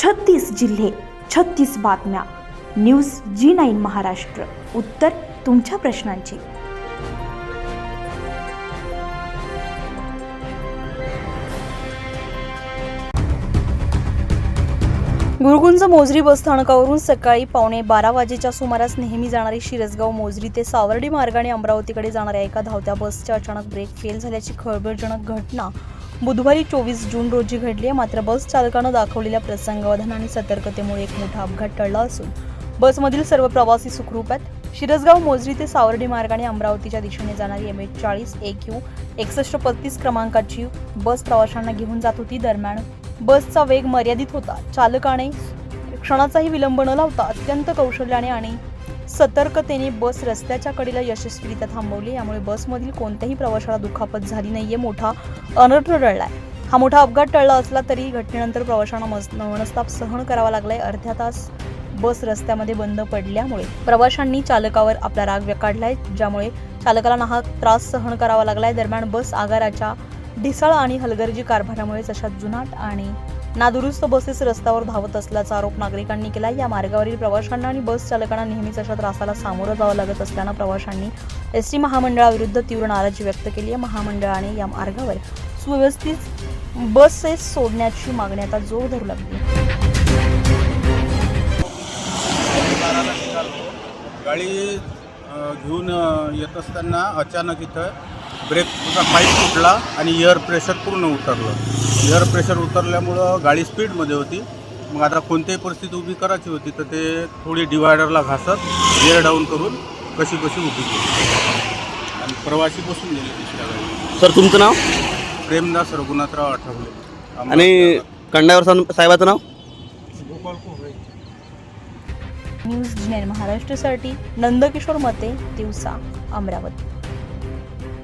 36 जिल्हे, 36 बातम्या. News G9 Maharashtra. उत्तर तुमच्या प्रश्नांची. गुरुकुंज मोझरी बसस्थानकावरून सकाळी 11:15 वाजेच्या सुमारास नेहमी जाणारी शिरसगाव मोझरी ते सावर्डी मार्गाने अमरावतीकडे जाणाऱ्या एका धावत्या बसच्या अचानक ब्रेक फेल झाल्याची खळबळजनक घटना बुधवारी 24 जून रोजी घडली आहे. मात्र बस चालकानं दाखवलेल्या प्रसंगावधान आणि सतर्कतेमुळे एक मोठा अपघात टळला असून बसमधील सर्व प्रवासी सुखरूप आहेत. शिरसगाव मोझरी ते सावर्डी मार्गाने अमरावतीच्या दिशेने जाणारी MH40 AQ 6135 क्रमांकाची बस प्रवाशांना घेऊन जात होती. दरम्यान बसचा वेग मर्यादित होता. चालकाने क्षणाचाही विलंब न लावता अत्यंत कौशल्याने आणि सतर्कतेने बस रस्त्याच्या कडेला यशस्वीरित्या थांबवली. यामुळे बसमधील कोणत्याही प्रवाशाला दुखापत झाली नाहीये. मोठा अनर्थ टळलाय. हा मोठा अपघात टळला असला तरी घटनेनंतर प्रवाशांना मनस्ताप सहन करावा लागलाय. अर्ध्या तास बस रस्त्यामध्ये बंद पडल्यामुळे प्रवाशांनी चालकावर आपला राग काढलाय, ज्यामुळे चालकाला नाहक त्रास सहन करावा लागलाय. दरम्यान बस आगाराच्या ढिसाळ आणि हलगर्जी कारभारामुळे अशा जुनाट आणि नादुरुस्त बसेस रस्त्यावर धावत असल्याचा आरोप नागरिकांनी केला. या मार्गावरील प्रवाशांना आणि बस चालकांना नेहमीच अशा त्रासाला सामोरं जावं लागत असल्यानं प्रवाशांनी ST महामंडळाविरुद्ध तीव्र नाराजी व्यक्त केली आहे. महामंडळाने या मार्गावर सुव्यवस्थित बसेस सोडण्याची मागणी आता जोर धरू लागली. गाडी घेऊन येत असताना अचानक इथं ब्रेकचा पाईप फुटला आणि एअर प्रेशर पूर्ण उतरलं. एअर प्रेशर उतरल्यामुळं गाडी स्पीडमध्ये होती. मग आता कोणत्याही परिस्थिती उभी करायची होती तर ते थोडी डिवायडरला घासत गिअर डाऊन करून कशी उभी केली आणि प्रवासी बसून गेले दुसऱ्या गाडी. सर, तुमचं नाव? प्रेमदास रघुनाथराव आठवले. आणि कंडावर साहेबाचं नाव? गोपाल कोहळे. न्यूज G9 महाराष्ट्रासाठी नंदकिशोर मते, दिवसा, अमरावती.